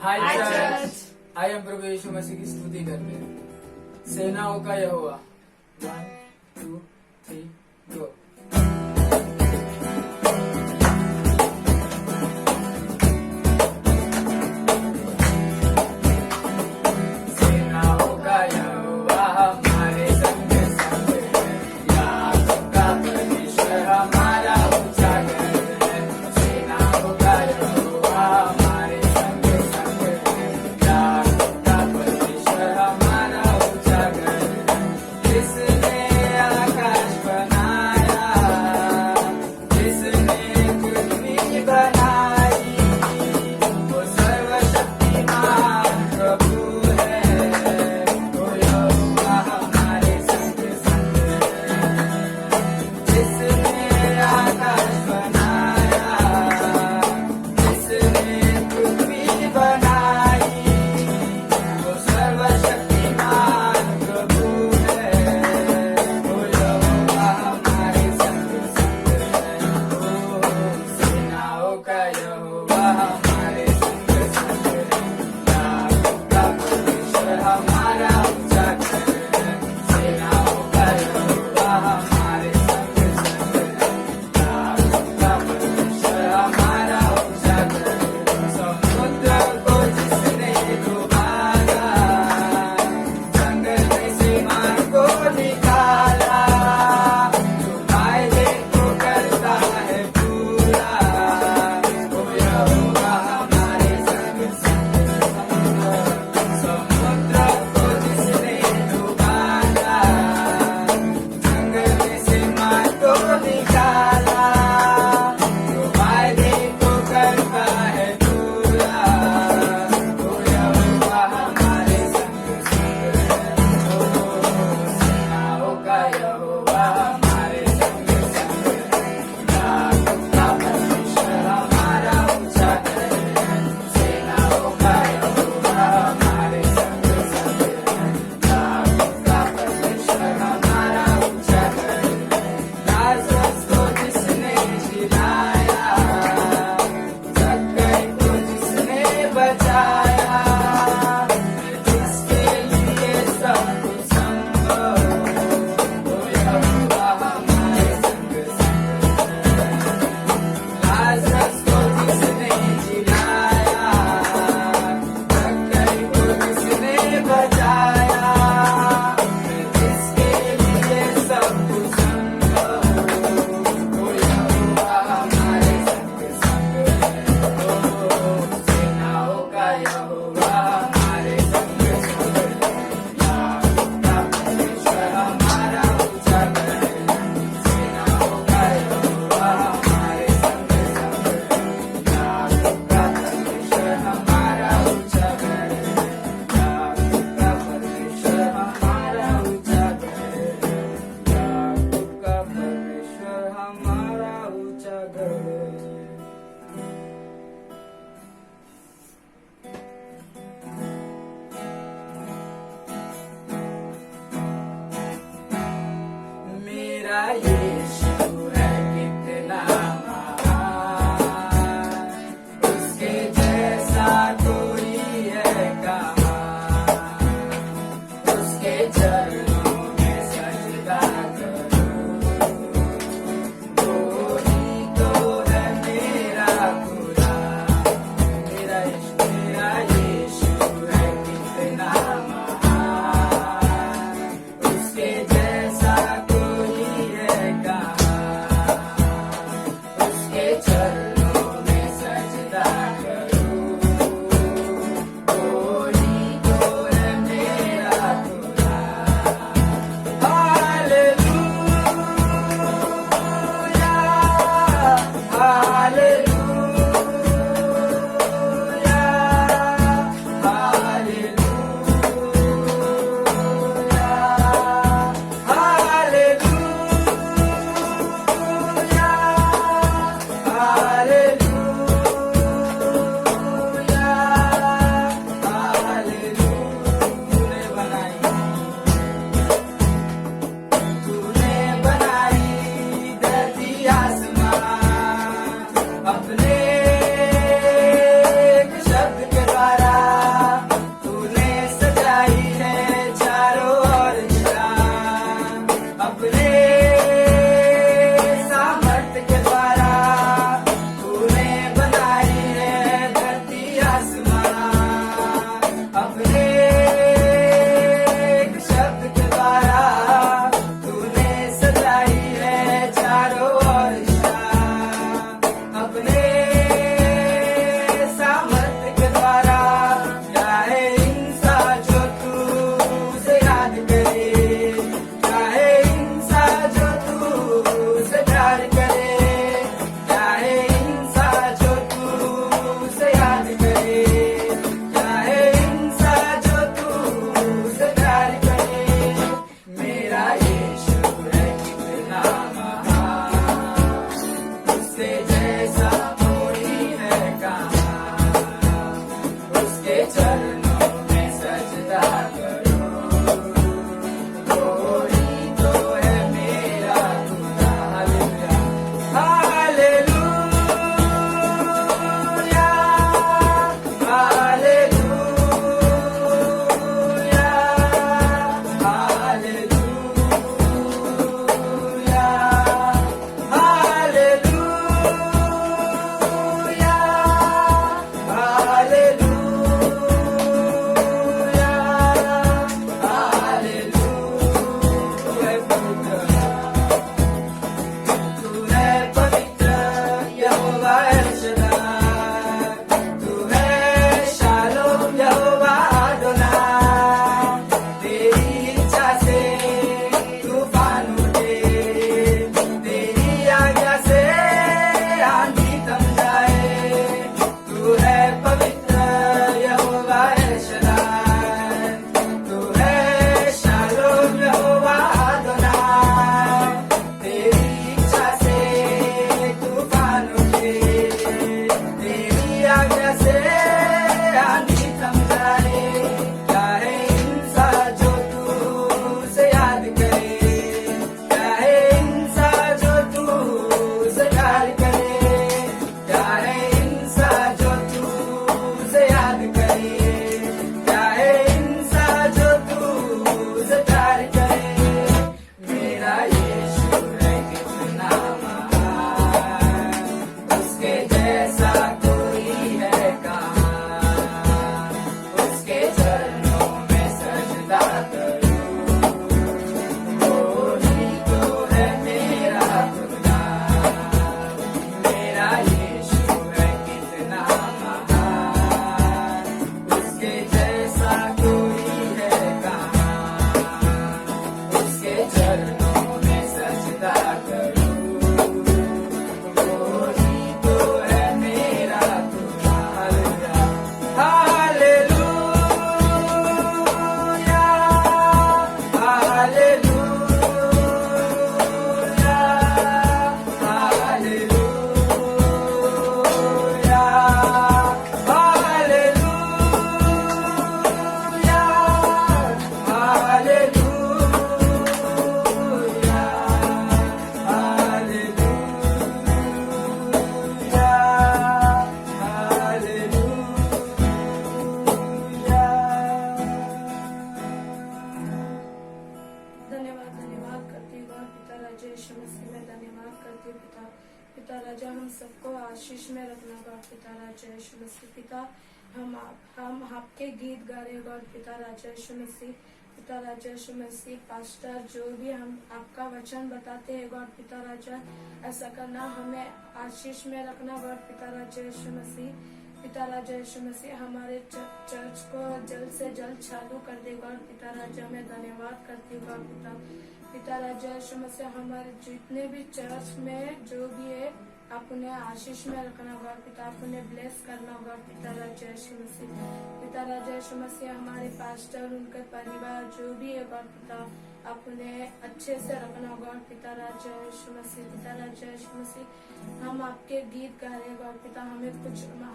हाय Hi, church. church. आइए हम प्रभु यीशु मसीह की स्तुति करते हैं। सेनाओं का यहोवा। 1 2 3 गो। सेनाओं का यहोवा हमारे संग संग है। याकोब का परमेश्वर हमारा ऊंचा घर है। सेनाओं का यहोवा हमारे संग संग है। याकोब का परमेश्वर हमारा ऊंचा घर है। जिसने आकाश बनाया, जिसने पृथ्वी बनाई, वो सर्वशक्तिमान प्रभु है। वो यहोवा हमारे संग संग है। जिसने आकाश बनाया, जिसने पृथ्वी बनाई, वो सर्वशक्तिमान प्रभु है। वो यहोवा हमारे संग संग है। ओ सेनाओं का यहोवा हमारे संग संग है। याकोब का परमेश्वर हमारा ऊंचा घर है। सेनाओं का यहोवा हमारे संग संग है। याकोब का परमेश्वर हमारा ऊंचा घर है। समुद्र को जिसने डुबाया, जंगल में से मार को निकाला, जो वायदे को करता है पूरा, वो यहोवा हमारे संग संग है। समुद्र को जिसने डुबाया, जंगल में से मार को निकाला, जो वायदे को करता है पूरा, वो यहोवा हमारे संग संग है। ओ सेनाओं का यहोवा हमारे संग संग है। याकोब का परमेश्वर हमारा ऊंचा घर है। सेनाओं का यहोवा हमारे संग संग है। याकोब का परमेश्वर हमारा ऊंचा घर है। लाजरस को जिसने जिलाया, जक्कई को जिसने बचाया, जिसके लिए सब कुछ संभव, वो यहोवा हमारे संग संग है। लाजरस को जिसने जिलाया, जक्कई को जिसने बचाया, जिसके लिए सब कुछ संभव, वो यहोवा हमारे संग संग है। ओ सेनाओं का चरणों में सजदा करूं, कोई तो है मेरा खुदा। हालेलुया, हालेलुया, हालेलुया, हालेलुया, पिता राजा हम सबको आशीष में रखना गॉड पिता राजा यीशु मसीह। पिता हम आपके गीत गा रहे गॉड पिता राजा यीशु मसीह। पिता राजा यीशु मसीह पास्टर जो भी हम आपका वचन बताते हैं गॉड पिता राजा, ऐसा करना हमें आशीष में रखना गॉड पिता राजा यीशु मसीह। पिता राजा यीशु मसीह हमारे चर्च को जल्द से जल्द चालू कर दे गॉड पिता राजा। मैं धन्यवाद करती हूँ गॉड पिता। पिता राजा यीशु मसीह हमारे जितने भी चर्च में जो भी है आप उन्हें आशीष में रखना गॉड पिता, आप उन्हें ब्लेस करना गॉड पिता राजा यीशु मसीह। पिता राजा यीशु मसीह हमारे पास्टर उनके परिवार जो भी है गॉड पिता, आप उन्हें अच्छे से रखना गॉड पिता राजा यीशु मसीह। पिता राजा यीशु मसीह हम आपके गीत गा रहे गॉड पिता,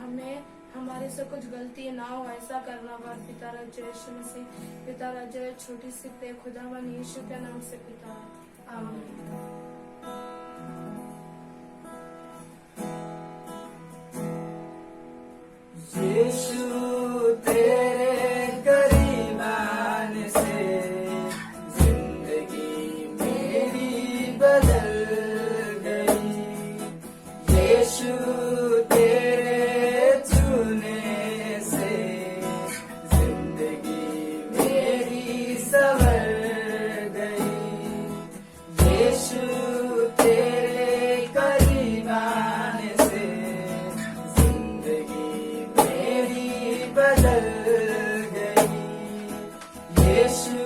हमें हमारे से कुछ गलती ना हो ऐसा करना गॉड पिता राजा यीशु मसीह। पिता राजा छोटी सी प्रे खुदावन यीशु के नाम से पिता, आमीन। यीशु तेरे करीब आने से जिंदगी मेरी बदल गई। यीशु तेरे छूने से जिंदगी मेरी संवर गई। यीशु तेरे करीब आने से जिंदगी मेरी बदल गई। यीशु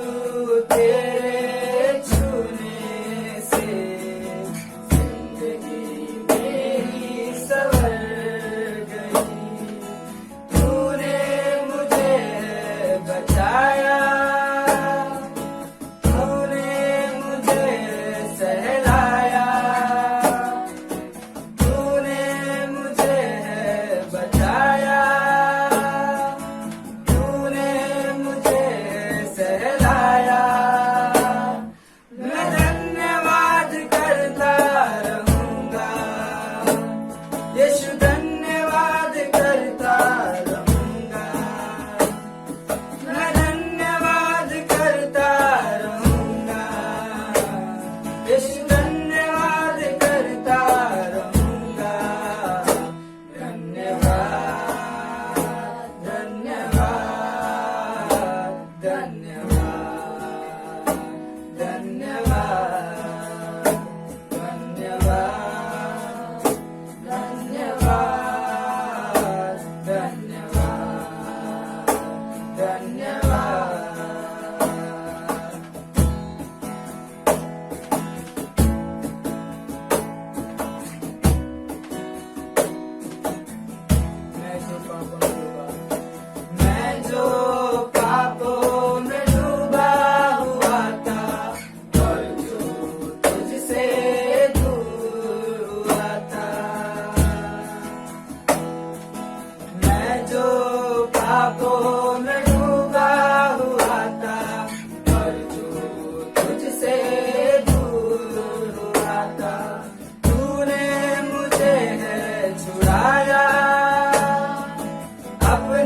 तेरे छूने से जिंदगी मेरी संवर गई। तूने मुझे बचाया, तूने मुझे सहलाया, तूने मुझे बचाया,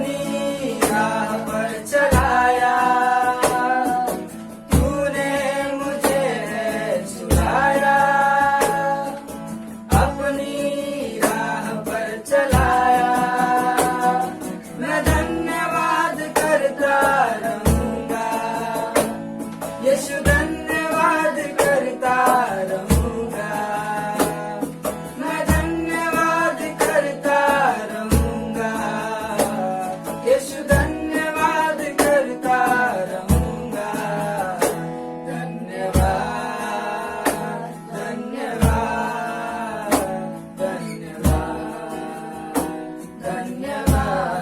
अपनी राह पर चलाया, तूने मुझे छुड़ाया, अपनी राह पर चलाया। मैं धन्यवाद करता रहूंगा, यीशु धन्यवाद करता रहूंगा, मैं धन्यवाद करता रहूंगा, यीशु धन्यवाद करता रहूंगा। धन्यवाद धन्यवाद धन्यवाद धन्यवाद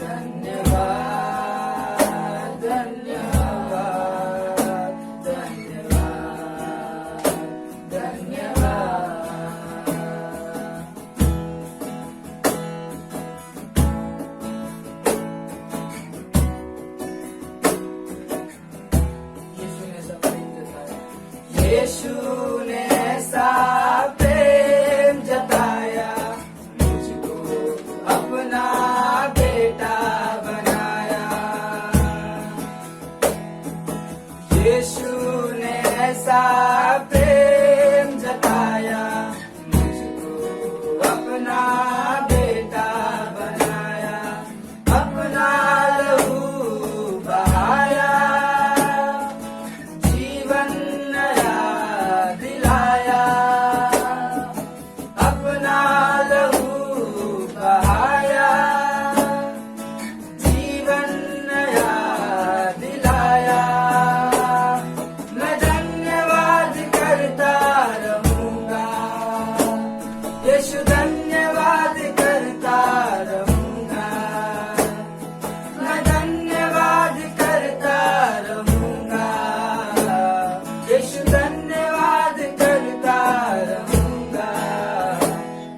धन्यवाद धन्यवाद धन्यवाद धन्यवाद। यीशु ने ऐसा प्रेम जताया, मुझको अपना बेटा बनाया। यीशु ने ऐसा प्रेम जताया, मुझको अपना बेटा बनाया, अपना लहू बहाया, जीवन नया दिलाया, अपना लहू बहाया, जीवन नया दिलाया। मैं धन्यवाद करता रहूंगा, यीशु धन्यवाद करता रहूंगा, मैं धन्यवाद करता रहूंगा, यीशु धन्यवाद करता रहूंगा।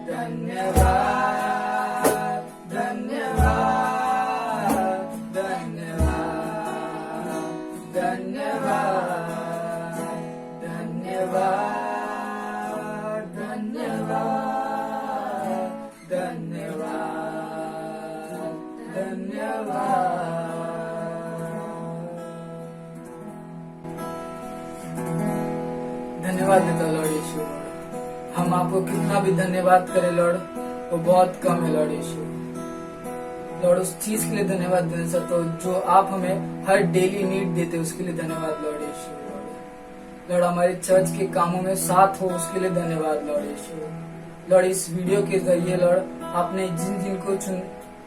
धन्यवाद धन्यवाद धन्यवाद धन्यवाद धन्यवाद धन्यवाद धन्यवाद धन्यवाद देता लॉर्ड यीशु। हम आपको कितना भी धन्यवाद करें लॉर्ड, वो बहुत कम है लॉर्ड यीशु। लॉर्ड उस चीज के लिए धन्यवाद देना सकते हो जो आप हमें हर डेली नीड देते हो, उसके लिए धन्यवाद लॉर्ड यीशु। लॉर्ड हमारे चर्च के कामों में साथ हो, उसके लिए धन्यवाद लॉर्ड यीशु। लॉर्ड इस वीडियो के जरिए लॉर्ड आपने जिन जिन को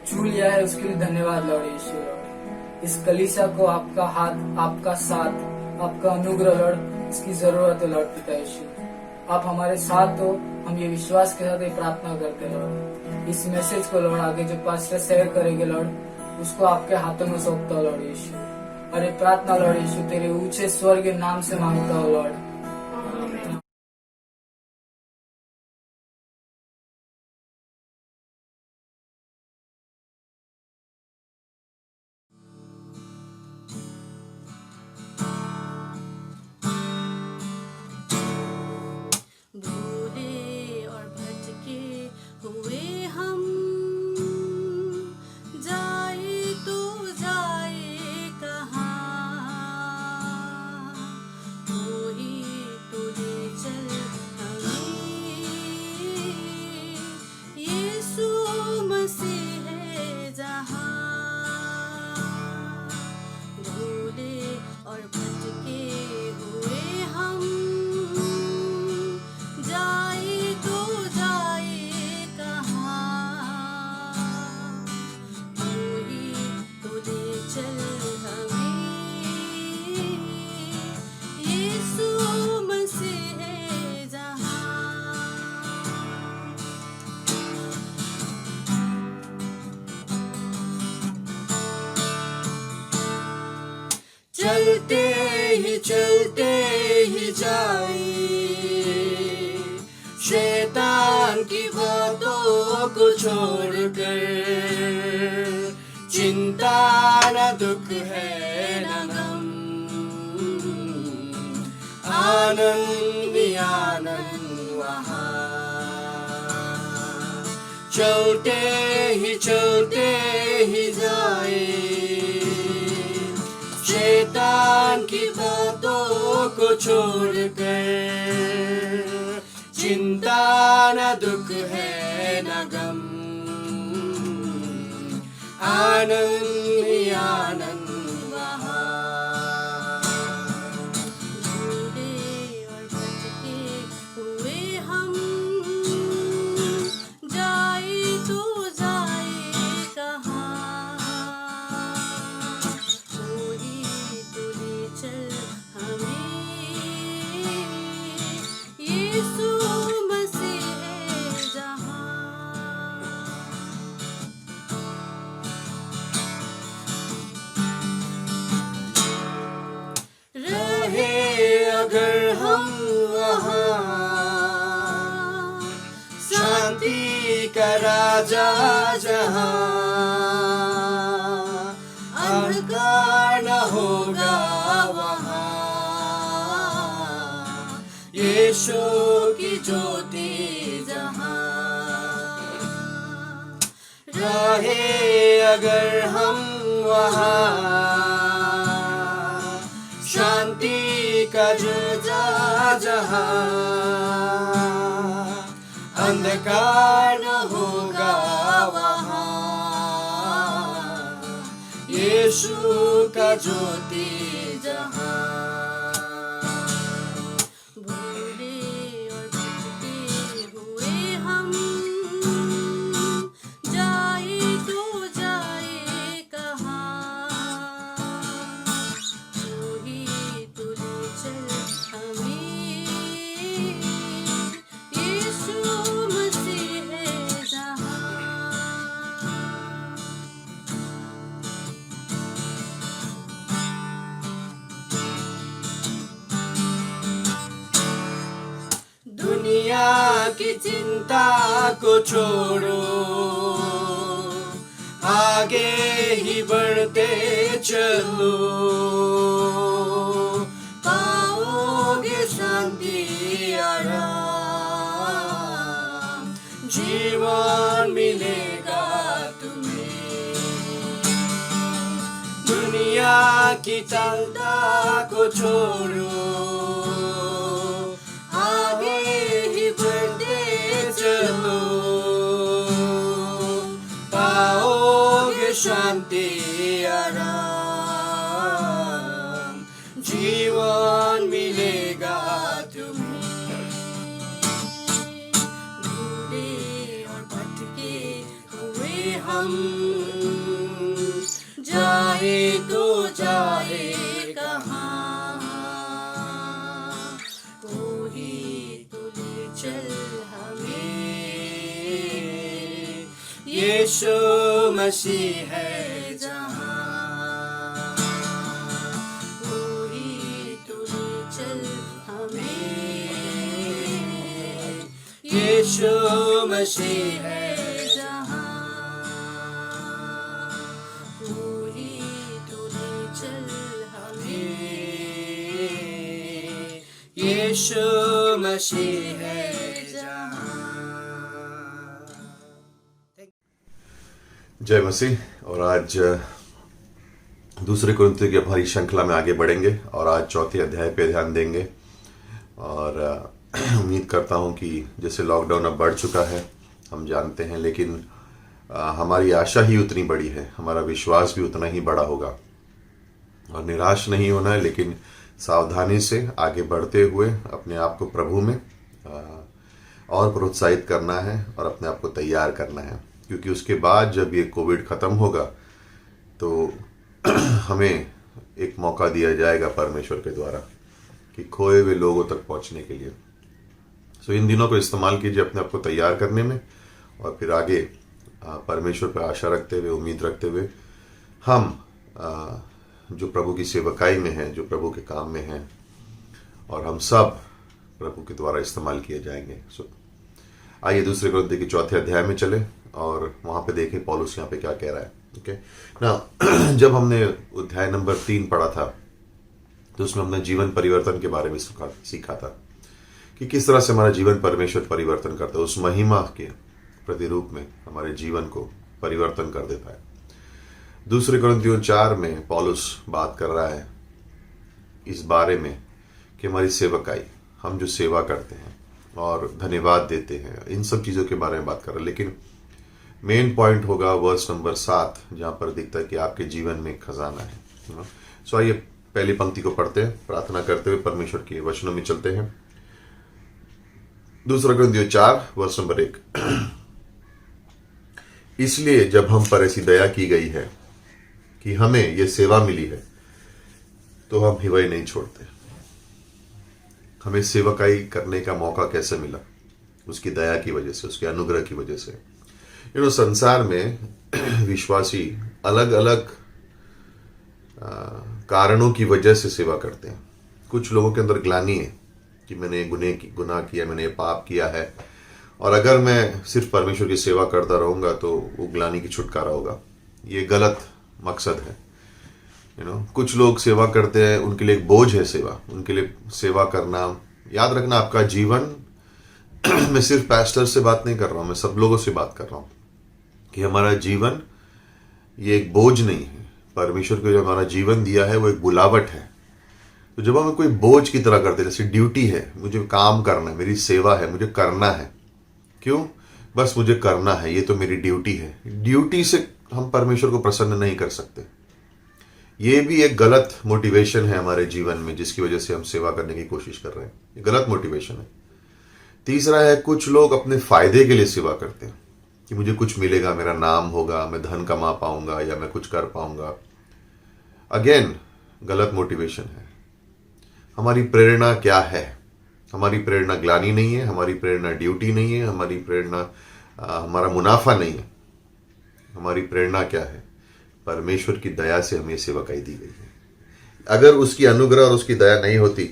छू लिया है उसके लिए धन्यवाद लॉर्ड यीशु। लॉर्ड इस कलीसिया को आपका हाथ, आपका साथ, आपका अनुग्रह लॉर्ड, इसकी जरूरत है लॉर्ड पिता यीशु। आप हमारे साथ हो, हम ये विश्वास के साथ ये प्रार्थना करते हैं लॉर्ड। इस मैसेज को लॉर्ड आगे जो पास्टर शेयर करेंगे लॉर्ड, उसको आपके हाथों में सौंपता हूं लॉर्ड यीशु। और ये प्रार्थना लॉर्ड यीशु तेरे ऊंचे स्वर्ग के नाम से मांगता हूं लॉर्ड। भूले और भटके हुए हम, जाए तो जाए कहाँ, कोई तो ले चल हमें, यीशु मसीह है जहाँ। भूले और भटके हुए हम, जाए तो जाए कहाँ, कोई तो ले चल हमें, यीशु मसीह है जहाँ। चलते ही जाए, शैतान की बातों को छोड़कर, चिंता न दुख है न गम, आनंद ही आनंद वहाँ। चलते ही जाए, शैतान की बातों को छोड़कर। चिंता न दुख है न गम, आनंद ही आनंद वहाँ। बूढ़े और भटके हुए हम, जाए तो जाए कहाँ। कोई तो ले चल हमें, यीशु मसीह है जहाँ। रहे अगर हम वहाँ, शांति का राजा जहाँ। अंधकार न होगा वहाँ, यीशु की ज्योति जहाँ। रहे अगर हम वहाँ, शांति का राजा जहाँ। अंधकार न होगा वहाँ, यीशु का ज्योति जहाँ। बूढ़े और भटके हुए हम, जाए तो जाए कहाँ। कोई तो ले चल हमें, यीशु मसीह है जहाँ। दुनिया की चिंता को छोड़ो, आगे ही बढ़ते चलो। पाओगे शांति आराम, जीवन मिलेगा तुम्हें। दुनिया की चिंता को छोड़ो, आगे ही बढ़ते चलो। पाओगे शांति आराम, जीवन मिलेगा तुम्हें। बूढ़े और भटके हुए हम, जाए तो जाए कहाँ। कोई तो ले चल हमें, यीशु मसीह है जहाँ। कोई तो ले चल हमें, यीशु मसीह है जहाँ। कोई तो ले चल हमें, यीशु मसीह है जहाँ। जय मसीह। और आज दूसरे कुरिन्थियों की हमारी श्रृंखला में आगे बढ़ेंगे और आज चौथे अध्याय पे ध्यान देंगे। और उम्मीद करता हूँ कि जैसे लॉकडाउन अब बढ़ चुका है हम जानते हैं, लेकिन हमारी आशा ही उतनी बड़ी है, हमारा विश्वास भी उतना ही बड़ा होगा। और निराश नहीं होना है, लेकिन सावधानी से आगे बढ़ते हुए अपने आप को प्रभु में और प्रोत्साहित करना है और अपने आप को तैयार करना है। क्योंकि उसके बाद जब ये कोविड ख़त्म होगा तो हमें एक मौका दिया जाएगा परमेश्वर के द्वारा कि खोए हुए लोगों तक पहुंचने के लिए। सो इन दिनों को इस्तेमाल कीजिए अपने आप को तैयार करने में, और फिर आगे परमेश्वर पर आशा रखते हुए, उम्मीद रखते हुए हम जो प्रभु की सेवकाई में हैं, जो प्रभु के काम में हैं, और हम सब प्रभु के द्वारा इस्तेमाल किए जाएंगे। सो आइए दूसरे कुरिन्थियों के चौथे अध्याय में चले और वहाँ पे देखें पौलुस यहाँ पे क्या कह रहा है। ओके ना, जब हमने अध्याय नंबर 3 पढ़ा था तो उसमें हमने जीवन परिवर्तन के बारे में सीखा था कि किस तरह से हमारा जीवन परमेश्वर परिवर्तन करता है उस महिमा के, प्रतिरूप में हमारे जीवन को परिवर्तन कर देता है। दूसरे कुरिन्थियों 4 में पौलुस बात कर रहा है इस बारे में कि हमारी सेवकाई, हम जो सेवा करते हैं और धन्यवाद देते हैं, इन सब चीज़ों के बारे में बात कर रहे हैं। लेकिन मेन पॉइंट होगा वर्स नंबर 7, जहाँ पर दिखता है कि आपके जीवन में एक खजाना है। सो आइए पहली पंक्ति को पढ़ते हैं, प्रार्थना करते हुए परमेश्वर के वचनों में चलते हैं। दूसरा कुरिन्थियों 4 वर्स नंबर 1। इसलिए जब हम पर ऐसी दया की गई है कि हमें यह सेवा मिली है, तो हम हिवाई नहीं छोड़ते। हमें सेवकाई करने का मौका कैसे मिला? उसकी दया की वजह से, उसके अनुग्रह की वजह से। संसार में विश्वासी अलग अलग कारणों की वजह से सेवा करते हैं। कुछ लोगों के अंदर ग्लानि है कि मैंने गुनाह किया, मैंने पाप किया है, और अगर मैं सिर्फ परमेश्वर की सेवा करता रहूंगा तो वो ग्लानि की छुटकारा होगा। ये गलत मकसद है। कुछ लोग सेवा करते हैं, उनके लिए एक बोझ है सेवा, उनके लिए सेवा करना। याद रखना, आपका जीवन मैं सिर्फ पास्टर से बात नहीं कर रहा हूं, मैं सब लोगों से बात कर रहा हूं कि हमारा जीवन ये एक बोझ नहीं है। परमेश्वर को जो हमारा जीवन दिया है वो एक बुलावट है। तो जब हम कोई बोझ की तरह करते हैं, जैसे ड्यूटी है, मुझे काम करना है, मेरी सेवा है, मुझे करना है, क्यों? बस मुझे करना है, ये तो मेरी ड्यूटी है। ड्यूटी से हम परमेश्वर को प्रसन्न नहीं कर सकते। ये भी एक गलत मोटिवेशन है हमारे जीवन में, जिसकी वजह से हम सेवा करने की कोशिश कर रहे हैं। ये गलत मोटिवेशन है। तीसरा है, कुछ लोग अपने फायदे के लिए सेवा करते हैं कि मुझे कुछ मिलेगा, मेरा नाम होगा, मैं धन कमा पाऊंगा या मैं कुछ कर पाऊंगा। अगेन गलत मोटिवेशन है। हमारी प्रेरणा क्या है? हमारी प्रेरणा ग्लानि नहीं है, हमारी प्रेरणा ड्यूटी नहीं है, हमारी प्रेरणा हमारा मुनाफा नहीं है। हमारी प्रेरणा क्या है? परमेश्वर की दया से हमें सेवकाई दी गई है। अगर उसकी अनुग्रह और उसकी दया नहीं होती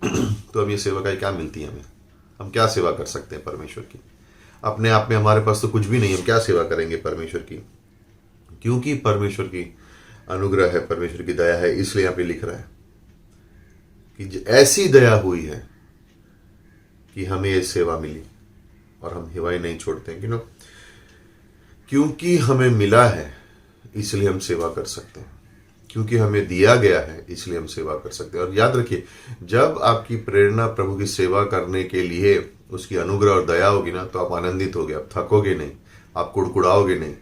तो हम ये सेवकाई क्या मिलती है हमें? हम क्या सेवा कर सकते हैं परमेश्वर की? अपने आप में हमारे पास तो कुछ भी नहीं, हम क्या सेवा करेंगे परमेश्वर की? क्योंकि परमेश्वर की अनुग्रह है, परमेश्वर की दया है, इसलिए यहाँ पे लिख रहा है कि ऐसी दया हुई है कि हमें ये सेवा मिली और हम हिवाई नहीं छोड़ते हैं। क्योंकि हमें मिला है इसलिए हम सेवा कर सकते हैं, क्योंकि हमें दिया गया है इसलिए हम सेवा कर सकते हैं। और याद रखिए, जब आपकी प्रेरणा प्रभु की सेवा करने के लिए उसकी अनुग्रह और दया होगी ना, तो आप आनंदित होगे, आप थकोगे नहीं, आप कुड़कुड़ाओगे नहीं,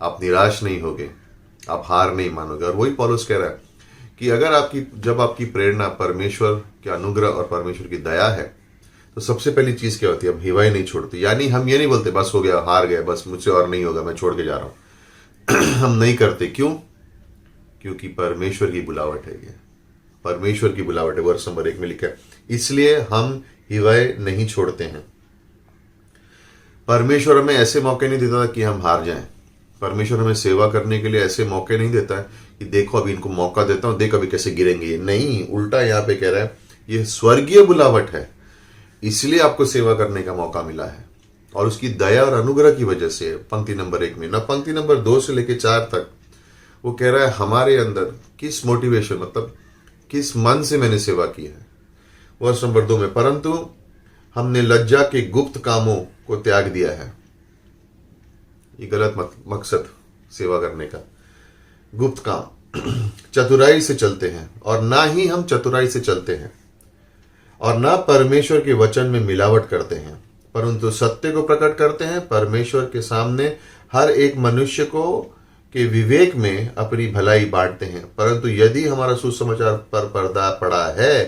आप निराश नहीं होगे, आप हार नहीं मानोगे। और वही पौलुस कह रहा है कि अगर जब आपकी प्रेरणा परमेश्वर के अनुग्रह और परमेश्वर की दया है, तो सबसे पहली चीज क्या होती है? हम हिवाई नहीं छोड़ते। यानी हम ये नहीं बोलते बस हो गया, हार गए, बस मुझसे और नहीं होगा, मैं छोड़ के जा रहा हूं। हम नहीं करते। क्यों? क्योंकि परमेश्वर की बुलावट है। ये परमेश्वर की बुलावट है। वर्ष नंबर 1 में लिखा है, इसलिए हम हिवाई नहीं छोड़ते हैं। परमेश्वर हमें ऐसे मौके नहीं देता कि हम हार जाएं। परमेश्वर हमें सेवा करने के लिए ऐसे मौके नहीं देता है कि देखो अभी इनको मौका देता हूं, देख अभी कैसे गिरेंगे ये। नहीं, उल्टा यहाँ पे कह रहा है ये स्वर्गीय बुलावट है, इसलिए आपको सेवा करने का मौका मिला है। और उसकी दया और अनुग्रह की वजह से पंक्ति नंबर 1 में, ना पंक्ति नंबर 2 से लेकर 4 तक वो कह रहा है हमारे अंदर किस मोटिवेशन, मतलब किस मन से मैंने सेवा की है। वर्ष नंबर 2 में, परंतु हमने लज्जा के गुप्त कामों को त्याग दिया है। ये गलत मकसद सेवा करने का। गुप्त काम चतुराई से चलते हैं, और ना ही हम चतुराई से चलते हैं और ना परमेश्वर के वचन में मिलावट करते हैं, परंतु सत्य को प्रकट करते हैं। परमेश्वर के सामने हर एक मनुष्य को के विवेक में अपनी भलाई बांटते हैं। परंतु यदि हमारा सुसमाचार पर पर्दा पड़ा है,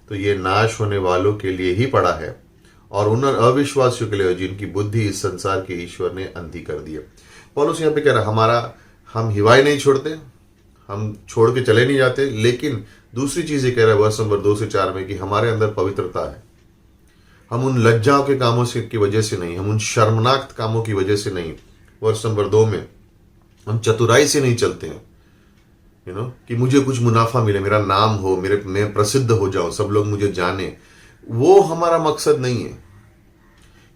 तो ये नाश होने वालों के लिए ही पड़ा है, और उन अविश्वासियों के लिए जिनकी बुद्धि इस संसार के ईश्वर ने अंधी कर दी है। पौलुस यहाँ पे कह रहा है हम हिवाई नहीं छोड़ते, हम छोड़ के चले नहीं जाते। लेकिन दूसरी चीज ये कह रहा है वर्ष नंबर 2 से 4 में कि हमारे अंदर पवित्रता है। हम उन लज्जाओं के कामों से की वजह से नहीं, हम उन शर्मनाक कामों की वजह से नहीं। वर्ष नंबर 2 में हम चतुराई से नहीं चलते हैं, कि मुझे कुछ मुनाफा मिले, मेरा नाम हो, मैं प्रसिद्ध हो जाऊं, सब लोग मुझे जाने। वो हमारा मकसद नहीं है,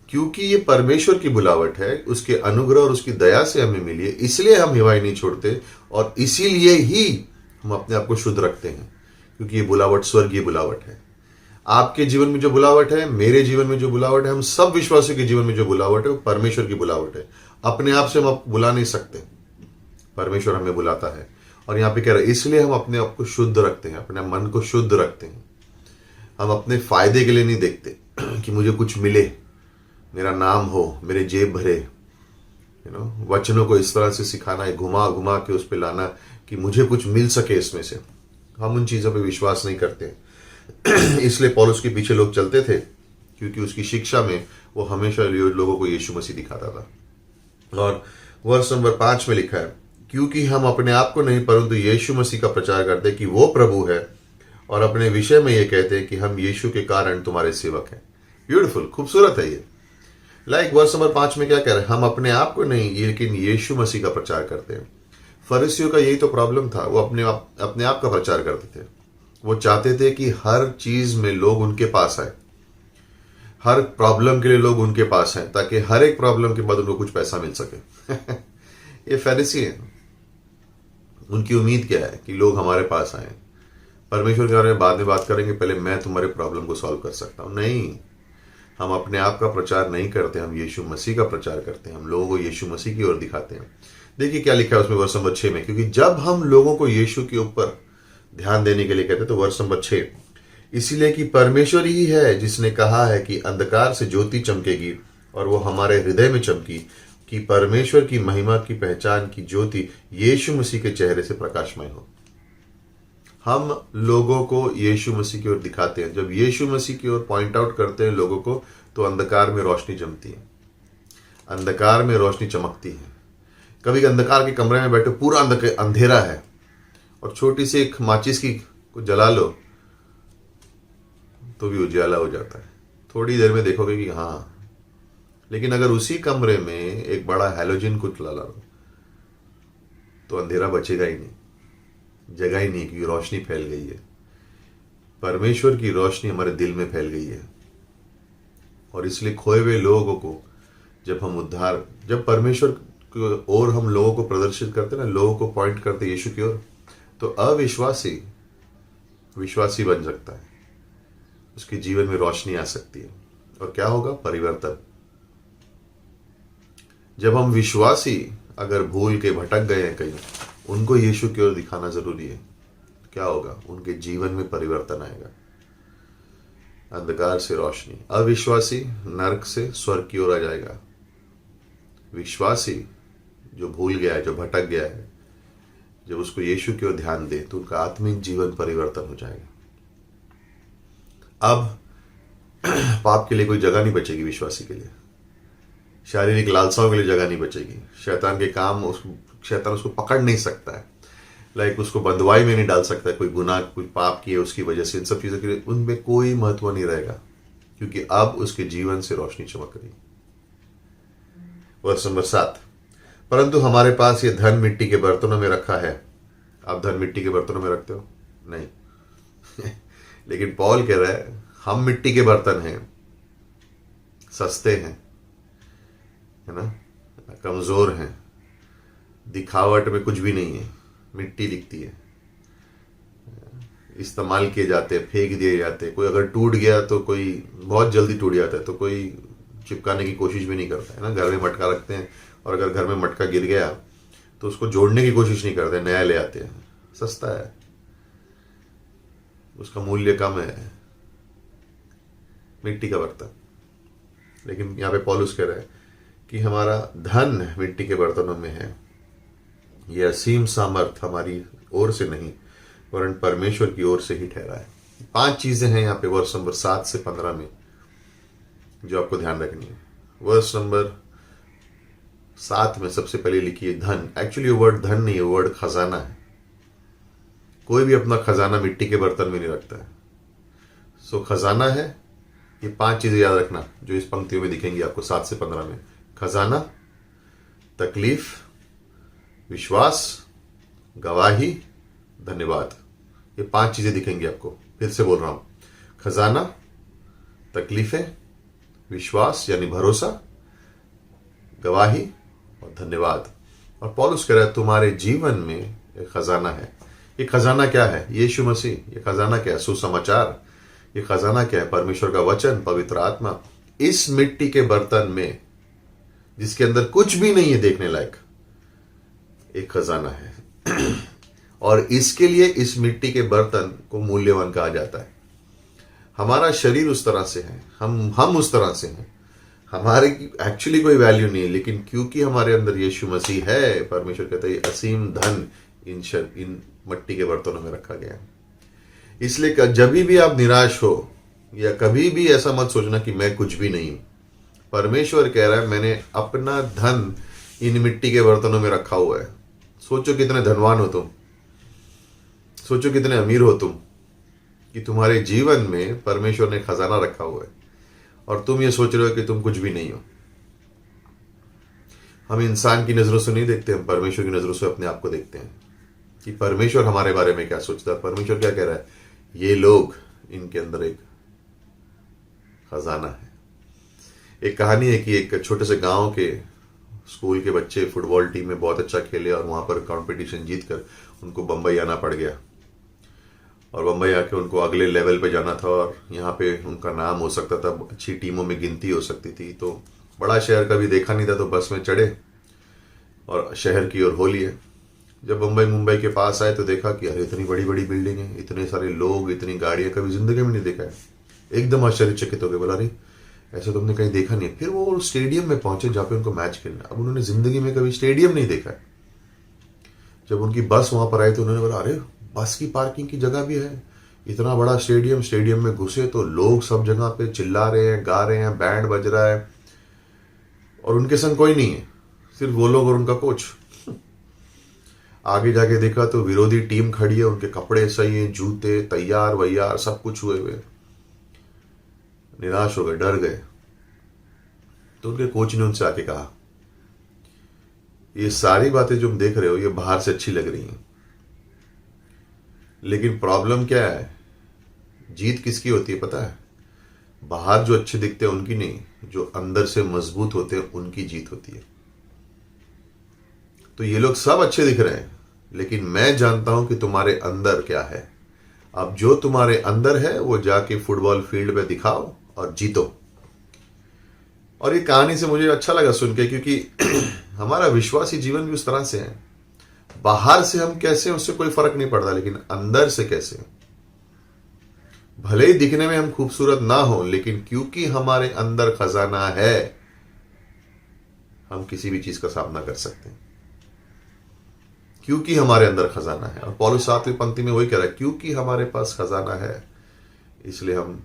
क्योंकि ये परमेश्वर की बुलावट है, उसके अनुग्रह और उसकी दया से हमें मिली है, इसलिए हम हिवाई नहीं छोड़ते। और इसीलिए ही हम अपने आप को शुद्ध रखते हैं, क्योंकि ये बुलावट स्वर्गीय बुलावट है। आपके जीवन में जो बुलावट है, मेरे जीवन में जो बुलावट है, हम सब विश्वासियों के जीवन में जो बुलावट है वो परमेश्वर की बुलावट है। अपने आप से हम बुला नहीं सकते, परमेश्वर हमें बुलाता है। और यहाँ पे कह रहा है इसलिए हम अपने आप को शुद्ध रखते हैं, अपने मन को शुद्ध रखते हैं। हम अपने फायदे के लिए नहीं देखते कि मुझे कुछ मिले, मेरा नाम हो, मेरे जेब भरे, वचनों को इस तरह से सिखाना है, घुमा घुमा के उस पर लाना कि मुझे कुछ मिल सके इसमें से। हम उन चीज़ों पे विश्वास नहीं करते। इसलिए पौलुस के पीछे लोग चलते थे, क्योंकि उसकी शिक्षा में वो हमेशा लोगों को यीशु मसीह दिखाता था। और वर्ष नंबर 5 में लिखा है, क्योंकि हम अपने आप को नहीं परंतु यीशु मसीह का प्रचार करते कि वो प्रभु है, और अपने विषय में ये कहते हैं कि हम यीशु के कारण तुम्हारे सेवक हैं। ब्यूटीफुल, खूबसूरत है ये। वर्ष नंबर 5 में क्या कह रहे हैं, हम अपने आप को नहीं लेकिन यीशु मसीह का प्रचार करते हैं। फरीसियों का यही तो प्रॉब्लम था, वो अपने आप का प्रचार करते थे। वो चाहते थे कि हर चीज में लोग उनके पास आए, हर प्रॉब्लम के लिए लोग उनके पास आए, ताकि हर एक प्रॉब्लम के बाद उनको कुछ पैसा मिल सके। ये फरीसी हैं। उनकी उम्मीद क्या है कि लोग हमारे पास आए। परमेश्वर के बारे में बाद में बात करेंगे, पहले मैं तुम्हारे प्रॉब्लम को सॉल्व कर सकता हूं। नहीं, हम अपने आप का प्रचार नहीं करते, हम यीशु मसीह का प्रचार करते हैं। हम लोगों को यीशु मसीह की ओर दिखाते हैं। देखिए क्या लिखा है उसमें वर्ष नंबर 6 में, क्योंकि जब हम लोगों को यीशु के ऊपर ध्यान देने के लिए कहते हैं, तो वर्ष नंबर 6, इसीलिए कि परमेश्वर ही है जिसने कहा है कि अंधकार से ज्योति चमकेगी, और वो हमारे हृदय में चमकी कि परमेश्वर की महिमा की पहचान की ज्योति यीशु मसीह के चेहरे से प्रकाशमय हो। हम लोगों को यीशु मसीह की ओर दिखाते हैं। जब यीशु मसीह की ओर पॉइंट आउट करते हैं लोगों को, तो अंधकार में रोशनी जमती है, अंधकार में रोशनी चमकती है। कभी अंधकार के कमरे में बैठे, पूरा अंधेरा है, और छोटी सी एक माचिस की को जला लो तो भी उजाला हो जाता है। थोड़ी देर में देखोगे कि हाँ, लेकिन अगर उसी कमरे में एक बड़ा हैलोजन कुछ ला लो तो अंधेरा बचेगा ही नहीं, जगह ही नहीं, क्योंकि रोशनी फैल गई है। परमेश्वर की रोशनी हमारे दिल में फैल गई है। और इसलिए खोए हुए लोगों को जब परमेश्वर की ओर हम लोगों को प्रदर्शित करते ना, लोगों को पॉइंट करते यीशु की ओर, तो अविश्वासी विश्वासी बन सकता है, उसके जीवन में रोशनी आ सकती है। और क्या होगा? परिवर्तन। जब हम विश्वासी अगर भूल के भटक गए हैं कहीं, उनको यीशु की ओर दिखाना जरूरी है। क्या होगा? उनके जीवन में परिवर्तन आएगा, अंधकार से रोशनी। अविश्वासी नरक से स्वर्ग की ओर आ जाएगा। विश्वासी जो भूल गया है, जो भटक गया है, जब उसको यीशु की ओर ध्यान दे, तो उनका आत्मिक जीवन परिवर्तन हो जाएगा। अब पाप के लिए कोई जगह नहीं बचेगी विश्वासी के लिए, शारीरिक लालसाओं के लिए जगह नहीं बचेगी। शैतान के काम, शैतान उसको पकड़ नहीं सकता है, उसको बंधुआई में नहीं डाल सकता है। कोई गुनाह, कोई पाप किए उसकी वजह से, इन सब चीजों के लिए उनमें कोई महत्व नहीं रहेगा, क्योंकि अब उसके जीवन से रोशनी चमक रही। वर्ष नंबर 7, परंतु हमारे पास ये धन मिट्टी के बर्तनों में रखा है। आप धन मिट्टी के बर्तनों में रखते हो? नहीं। लेकिन पौल कह रहा है हम मिट्टी के बर्तन हैं, सस्ते हैं, है ना, कमजोर हैं, दिखावट में कुछ भी नहीं है, मिट्टी दिखती है, इस्तेमाल किए जाते हैं, फेंक दिए जाते हैं। कोई अगर टूट गया तो कोई बहुत जल्दी टूट जाता है, तो कोई चिपकाने की कोशिश भी नहीं करता है ना। घर में मटका रखते हैं, और अगर घर में मटका गिर गया तो उसको जोड़ने की कोशिश नहीं करते, नया ले आते हैं। सस्ता है, उसका मूल्य कम है, मिट्टी का बर्तन। लेकिन यहाँ पे पौलुस कह रहा है कि हमारा धन मिट्टी के बर्तनों में है। यह असीम सामर्थ हमारी ओर से नहीं, वरन परमेश्वर की ओर से ही ठहरा है। 5 चीजें हैं यहाँ पे वर्ष नंबर 7 से 15 में जो आपको ध्यान रखनी है। वर्ष नंबर 7 में सबसे पहले लिखी है धन। एक्चुअली ये वर्ड धन नहीं है, वर्ड खजाना है। कोई भी अपना खजाना मिट्टी के बर्तन में नहीं रखता है। सो खजाना है, ये 5 चीजें याद रखना जो इस पंक्तियों में दिखेंगी आपको 7 से 15 में। खजाना, तकलीफ, विश्वास, गवाही, धन्यवाद। ये 5 चीजें दिखेंगी आपको। फिर से बोल रहा हूं, खजाना, तकलीफें, विश्वास यानी भरोसा, गवाही और धन्यवाद। और पौलुस कह रहा है तुम्हारे जीवन में एक खजाना है। ये खजाना क्या है? यीशु मसीह। ये खजाना क्या है? सुसमाचार ये खजाना क्या है? परमेश्वर का वचन, पवित्र आत्मा। इस मिट्टी के बर्तन में, जिसके अंदर कुछ भी नहीं है देखने लायक, एक खजाना है। और इसके लिए इस मिट्टी के बर्तन को मूल्यवान कहा जाता है। हमारा शरीर उस तरह से है, हम उस तरह से हैं, हमारे एक्चुअली कोई वैल्यू नहीं है, लेकिन क्योंकि हमारे अंदर यीशु मसीह है, परमेश्वर कहता है असीम धन इन मिट्टी के बर्तनों में रखा गया है। इसलिए जब भी आप निराश हो या कभी भी ऐसा मत सोचना कि मैं कुछ भी नहीं हूं। परमेश्वर कह रहा है मैंने अपना धन इन मिट्टी के बर्तनों में रखा हुआ है। सोचो कितने धनवान हो तुम, सोचो कितने अमीर हो तुम, कि तुम्हारे जीवन में परमेश्वर ने खजाना रखा हुआ है और तुम ये सोच रहे हो कि तुम कुछ भी नहीं हो। हम इंसान की नजरों से नहीं देखते, हम परमेश्वर की नजरों से अपने आप को देखते हैं कि परमेश्वर हमारे बारे में क्या सोचता है। परमेश्वर क्या कह रहा है? ये लोग, इनके अंदर एक खजाना है। एक कहानी है कि एक छोटे से गांव के स्कूल के बच्चे फुटबॉल टीम में बहुत अच्छा खेले और वहां पर कंपटीशन जीतकर उनको बंबई आना पड़ गया। और बंबई आके उनको अगले लेवल पे जाना था और यहाँ पे उनका नाम हो सकता था, अच्छी टीमों में गिनती हो सकती थी। तो बड़ा शहर कभी देखा नहीं था, तो बस में चढ़े और शहर की ओर हो लिए। जब मुंबई के पास आए तो देखा कि अरे इतनी बड़ी बड़ी बिल्डिंग है, इतने सारे लोग, इतनी गाड़ियां, कभी जिंदगी में नहीं देखा है। एकदम आश्चर्यचकित हो गए, बोला अरे ऐसा तो हमने कहीं देखा नहीं है। फिर वो स्टेडियम में पहुंचे जहाँ पे उनको मैच खेलना। अब उन्होंने जिंदगी में कभी स्टेडियम नहीं देखा है। जब उनकी बस वहां पर आई तो उन्होंने बोला अरे बस की पार्किंग की जगह भी है, इतना बड़ा स्टेडियम में घुसे तो लोग सब जगह पे चिल्ला रहे हैं, गा रहे हैं, बैंड बज रहा है और उनके संग कोई नहीं है, सिर्फ वो लोग और उनका कोच। आगे जाके देखा तो विरोधी टीम खड़ी है, उनके कपड़े सही हैं, जूते तैयार वैयार सब कुछ हुए हुए। निराश हो गए, डर गए। तो उनके कोच ने उनसे आके कहा ये सारी बातें जो तुम देख रहे हो ये बाहर से अच्छी लग रही हैं, लेकिन प्रॉब्लम क्या है? जीत किसकी होती है पता है? बाहर जो अच्छे दिखते हैं उनकी नहीं, जो अंदर से मजबूत होते हैं उनकी जीत होती है। तो ये लोग सब अच्छे दिख रहे हैं, लेकिन मैं जानता हूं कि तुम्हारे अंदर क्या है। अब जो तुम्हारे अंदर है वो जाके फुटबॉल फील्ड पे दिखाओ और जीतो। और ये कहानी से मुझे अच्छा लगा सुन के, क्योंकि हमारा विश्वासी जीवन भी उस तरह से है। बाहर से हम कैसे हैं उससे कोई फर्क नहीं पड़ता, लेकिन अंदर से कैसे। भले ही दिखने में हम खूबसूरत ना हो, लेकिन क्योंकि हमारे अंदर खजाना है, हम किसी भी चीज का सामना कर सकते हैं, क्योंकि हमारे अंदर खजाना है। और पौलुस 7वीं पंक्ति में वही कह रहा है, क्योंकि हमारे पास खजाना है इसलिए हम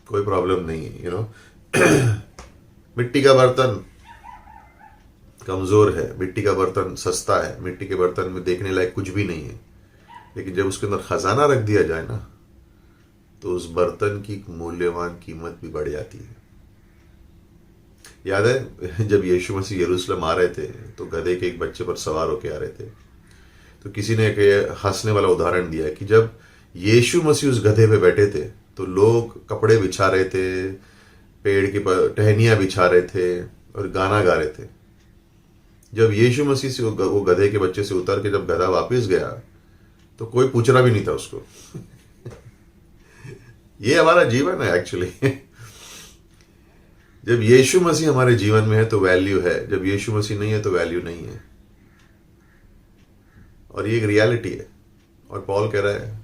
कोई प्रॉब्लम नहीं है। मिट्टी का बर्तन कमजोर है, मिट्टी का बर्तन सस्ता है, मिट्टी के बर्तन में देखने लायक कुछ भी नहीं है, लेकिन जब उसके अंदर खजाना रख दिया जाए ना, तो उस बर्तन की मूल्यवान कीमत भी बढ़ जाती है। याद है जब यीशु मसीह यरूशलेम आ रहे थे तो गधे के एक बच्चे पर सवार होकर आ रहे थे, तो किसी ने एक हंसने वाला उदाहरण दिया है कि जब यीशु मसीह उस गधे पे बैठे थे तो लोग कपड़े बिछा रहे थे, पेड़ की टहनियां बिछा रहे थे और गाना गा रहे थे। जब यीशु मसीह से वो गधे के बच्चे से उतर के जब गधा वापस गया तो कोई पूछ रहा भी नहीं था उसको। ये हमारा जीवन है एक्चुअली। जब यीशु मसीह हमारे जीवन में है तो वैल्यू है, जब यीशु मसीह नहीं है तो वैल्यू नहीं है। और ये एक रियलिटी है। और पॉल कह रहा है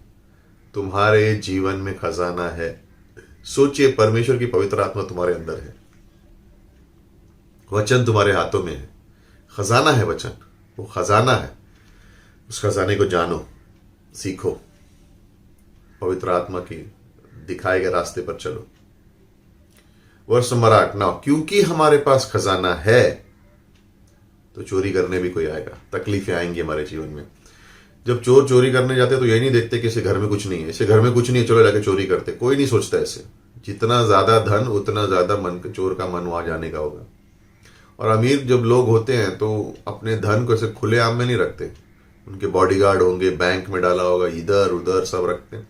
तुम्हारे जीवन में खजाना है। सोचिए, परमेश्वर की पवित्र आत्मा तुम्हारे अंदर है, वचन तुम्हारे हाथों में है, खजाना है वचन, वो खजाना है। उस खजाने को जानो, सीखो, पवित्र आत्मा की दिखाए गए रास्ते पर चलो। वर्ष नंबर 8, नाउ क्योंकि हमारे पास खजाना है तो चोरी करने भी कोई आएगा, तकलीफें आएंगी हमारे जीवन में। जब चोर चोरी करने जाते तो ये नहीं देखते कि इसे घर में कुछ नहीं है, इसे घर में कुछ नहीं है, चलो जाके चोरी करते। कोई नहीं सोचता ऐसे। जितना ज्यादा धन उतना ज्यादा चोर का मन वहां जाने का होगा। और अमीर जब लोग होते हैं तो अपने धन को ऐसे खुलेआम में नहीं रखते, उनके बॉडीगार्ड होंगे, बैंक में डाला होगा, इधर उधर सब रखते हैं।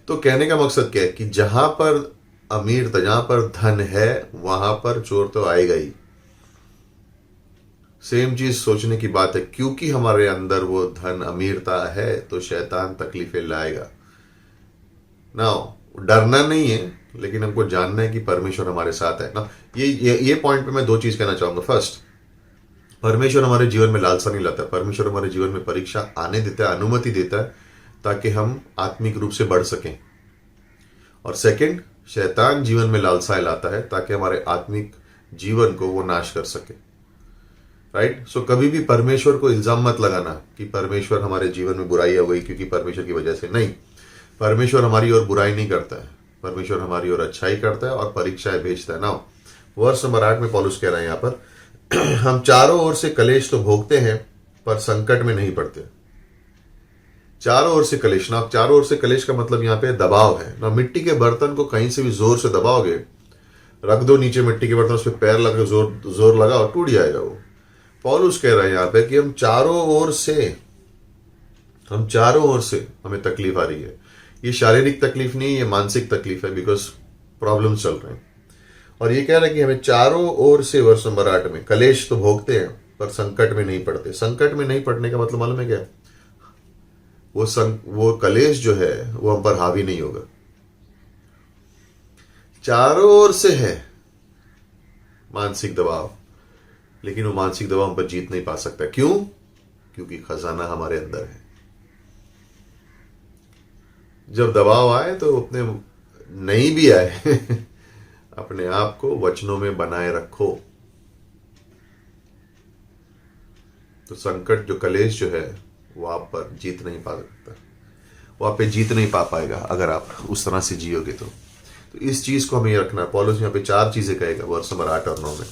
तो कहने का मकसद क्या है कि जहां पर अमीर जहां पर धन है वहां पर चोर तो आएगा ही। सेम चीज सोचने की बात है, क्योंकि हमारे अंदर वो धन अमीरता है तो शैतान तकलीफें लाएगा। नाउ डरना नहीं है, लेकिन हमको जानना है कि परमेश्वर हमारे साथ है ना। ये पॉइंट पे मैं दो चीज कहना चाहूंगा। फर्स्ट, परमेश्वर हमारे जीवन में लालसा नहीं लाता है। परमेश्वर हमारे जीवन में परीक्षा आने देता है, अनुमति देता है, ताकि हम आत्मिक रूप से बढ़ सकें। और सेकंड, शैतान जीवन में लालसाएं लाता है ताकि हमारे आत्मिक जीवन को वो नाश कर सके। राइट? सो कभी भी परमेश्वर को इल्जाम मत लगाना कि परमेश्वर हमारे जीवन में बुराई हो गई क्योंकि परमेश्वर की वजह से। नहीं, परमेश्वर हमारी ओर बुराई नहीं करता है, परमेश्वर हमारी ओर अच्छाई करता है और परीक्षाएं भेजता है ना। वर्ष नंबर 8 में पौलुस कह रहे हैं यहाँ पर, हम चारों ओर से कलेश तो भोगते हैं पर संकट में नहीं पड़ते। चारों ओर से कलेश ना, चारों ओर से कलेश का मतलब यहाँ पे दबाव है ना। मिट्टी के बर्तन को कहीं से भी जोर से दबाओगे, रख दो नीचे मिट्टी के बर्तन, उस पर पैर लगा जोर लगाओ, टूट जाएगा वो। पौलुस कह रहा है यहाँ पे कि हम चारों ओर से हमें तकलीफ आ रही है। ये शारीरिक तकलीफ नहीं, ये मानसिक तकलीफ है, बिकॉज प्रॉब्लम चल रहे हैं। और ये कह रहा है कि हमें चारों ओर से, वर्ष नंबर 8 में, कलेश तो भोगते हैं पर संकट में नहीं पड़ते। संकट में नहीं पड़ने का मतलब मालूम है क्या? वो कलेश जो है वो हम पर हावी नहीं होगा। चारों ओर से है मानसिक दबाव, लेकिन वो मानसिक दबाव हम पर जीत नहीं पा सकता। क्यों? क्योंकि खजाना हमारे अंदर है। जब दबाव आए तो अपने, नहीं भी आए अपने आप को वचनों में बनाए रखो। तो संकट, जो कलेश जो है, वो आप पर जीत नहीं पा सकता, वो आप पे जीत नहीं पा पाएगा अगर आप उस तरह से जियोगे तो इस चीज को हमें रखना है। पौलुस यहाँ पे 4 चीजें कहेगा वर्ष नंबर 8 और 9 में,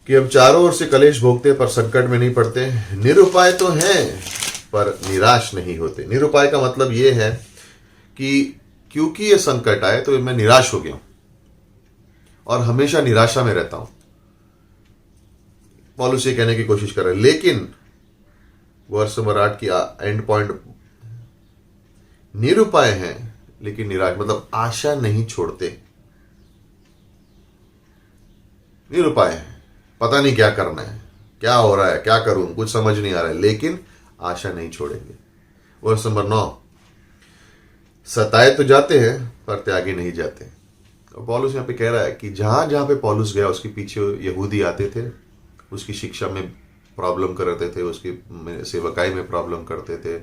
कि हम चारों ओर से कलेश भोगते पर संकट में नहीं पड़ते, निरुपाय तो हैं पर निराश नहीं होते। निरुपाय का मतलब ये है कि क्योंकि ये संकट आए तो मैं निराश हो गया हूं और हमेशा निराशा में रहता हूं। पौलुस ये कहने की कोशिश कर रहे हैं, लेकिन वर्ष नंबर 8 की एंड पॉइंट, निरुपाय हैं लेकिन निराश, मतलब आशा नहीं छोड़ते। निरुपाय हैं, पता नहीं क्या करना है, क्या हो रहा है, क्या करूं, कुछ समझ नहीं आ रहा है, लेकिन आशा नहीं छोड़ेंगे। वर्ष नंबर 9, सताए तो जाते हैं पर त्यागे नहीं जाते। और पौलुस यहाँ पे कह रहा है कि जहां जहां पे पौलुस गया उसके पीछे यहूदी आते थे, उसकी शिक्षा में प्रॉब्लम करते थे, उसकी सेवकाई में प्रॉब्लम करते थे,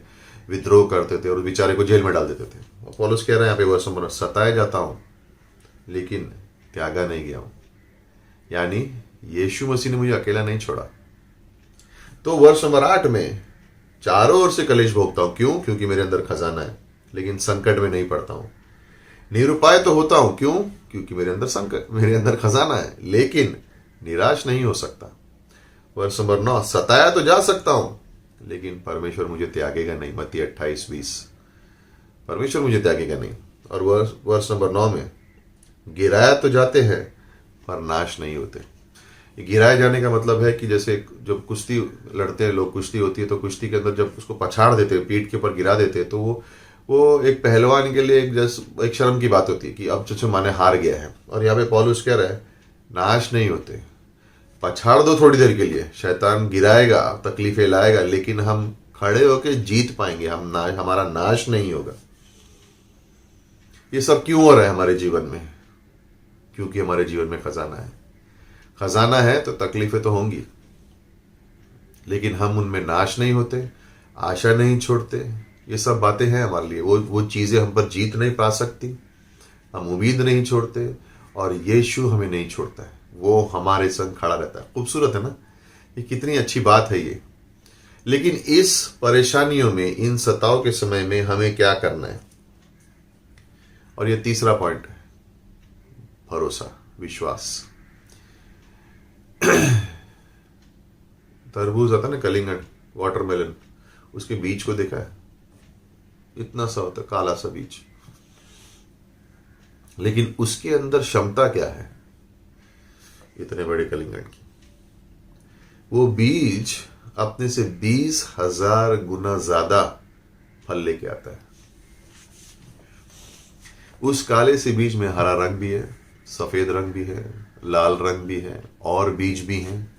विद्रोह करते थे और बेचारे को जेल में डाल देते थे। और पौलुस कह रहे हैं यहाँ पे वर्ष नंबर, सताया जाता हूं लेकिन त्यागा नहीं गया हूं, यानी यीशु मसीह ने मुझे अकेला नहीं छोड़ा। तो वर्ष नंबर 8 में चारों ओर से कलेश भोगता हूं, क्यों? क्योंकि मेरे अंदर खजाना है, लेकिन संकट में नहीं पड़ता हूं। निरुपाय तो होता हूं, क्यों? क्योंकि मेरे अंदर खजाना है, लेकिन निराश नहीं हो सकता। वर्ष नंबर 9, सताया तो जा सकता हूं लेकिन परमेश्वर मुझे त्यागेगा नहीं। मत्ती 28:20, परमेश्वर मुझे त्यागेगा नहीं। और वर्ष नंबर 9 में, गिराया तो जाते हैं पर नाश नहीं होते। गिराए जाने का मतलब है कि जैसे जब कुश्ती लड़ते हैं लोग, कुश्ती होती है तो कुश्ती के अंदर जब उसको पछाड़ देते हैं, पीठ के ऊपर गिरा देते हैं, तो वो एक पहलवान के लिए एक शर्म की बात होती है कि अब जो माने हार गया है। और यहाँ पे पौलुस कह रहा है, नाश नहीं होते, पछाड़ दो थोड़ी देर के लिए, शैतान गिराएगा, तकलीफें लाएगा, लेकिन हम खड़े होके जीत पाएंगे, हमारा नाश नहीं होगा। ये सब क्यों हो रहा है हमारे जीवन में? क्योंकि हमारे जीवन में खजाना है। खजाना है तो तकलीफें तो होंगी, लेकिन हम उनमें नाश नहीं होते, आशा नहीं छोड़ते। ये सब बातें हैं हमारे लिए, वो चीजें हम पर जीत नहीं पा सकती। हम उम्मीद नहीं छोड़ते और यीशु हमें नहीं छोड़ता है, वो हमारे संग खड़ा रहता है। खूबसूरत है ना? ये कितनी अच्छी बात है ये। लेकिन इस परेशानियों में, इन सताव के समय में हमें क्या करना है? और ये तीसरा पॉइंट है, भरोसा, विश्वास। तरबूज आता ना, कलिंगड़, वाटरमेलन, उसके बीज को देखा है? इतना सा होता, काला सा बीज, लेकिन उसके अंदर क्षमता क्या है इतने बड़े कलिंगड़ की? वो बीज अपने से 20,000 गुना ज्यादा फल लेके आता है। उस काले से बीज में हरा रंग भी है, सफेद रंग भी है, लाल रंग भी है, और बीज भी हैं,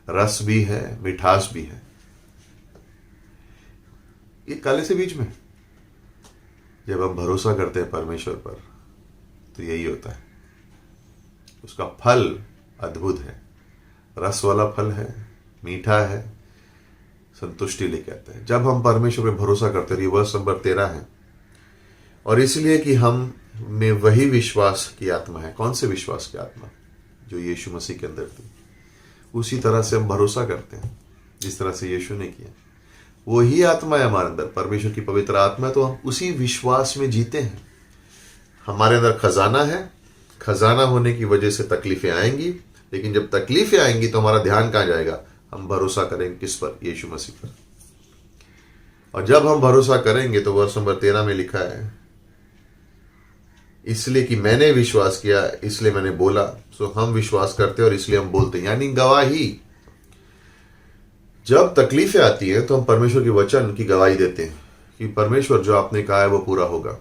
रस भी है, मिठास भी है। ये काले से बीज में जब हम भरोसा करते हैं परमेश्वर पर तो यही होता है। उसका फल अद्भुत है, रस वाला फल है, मीठा है, संतुष्टि लेके आता है। जब हम परमेश्वर पर भरोसा करते हैं, ये वर्ष नंबर 13 है, और इसलिए कि हम में वही विश्वास की आत्मा है। कौन से विश्वास की आत्मा? जो यीशु मसीह के अंदर थी। उसी तरह से हम भरोसा करते हैं जिस तरह से यीशु ने किया। वही आत्मा है हमारे अंदर, परमेश्वर की पवित्र आत्मा है, तो हम उसी विश्वास में जीते हैं। हमारे अंदर खजाना है, खजाना होने की वजह से तकलीफें आएंगी, लेकिन जब तकलीफें आएंगी तो हमारा ध्यान कहाँ जाएगा? हम भरोसा करेंगे किस पर? यीशु मसीह पर। और जब हम भरोसा करेंगे तो वर्ष नंबर 13 में लिखा है, इसलिए कि मैंने विश्वास किया इसलिए मैंने बोला। सो हम विश्वास करते हैं और इसलिए हम बोलते हैं, यानी गवाही। जब तकलीफें आती हैं तो हम परमेश्वर के वचन की गवाही देते हैं कि परमेश्वर जो आपने कहा है वो पूरा होगा।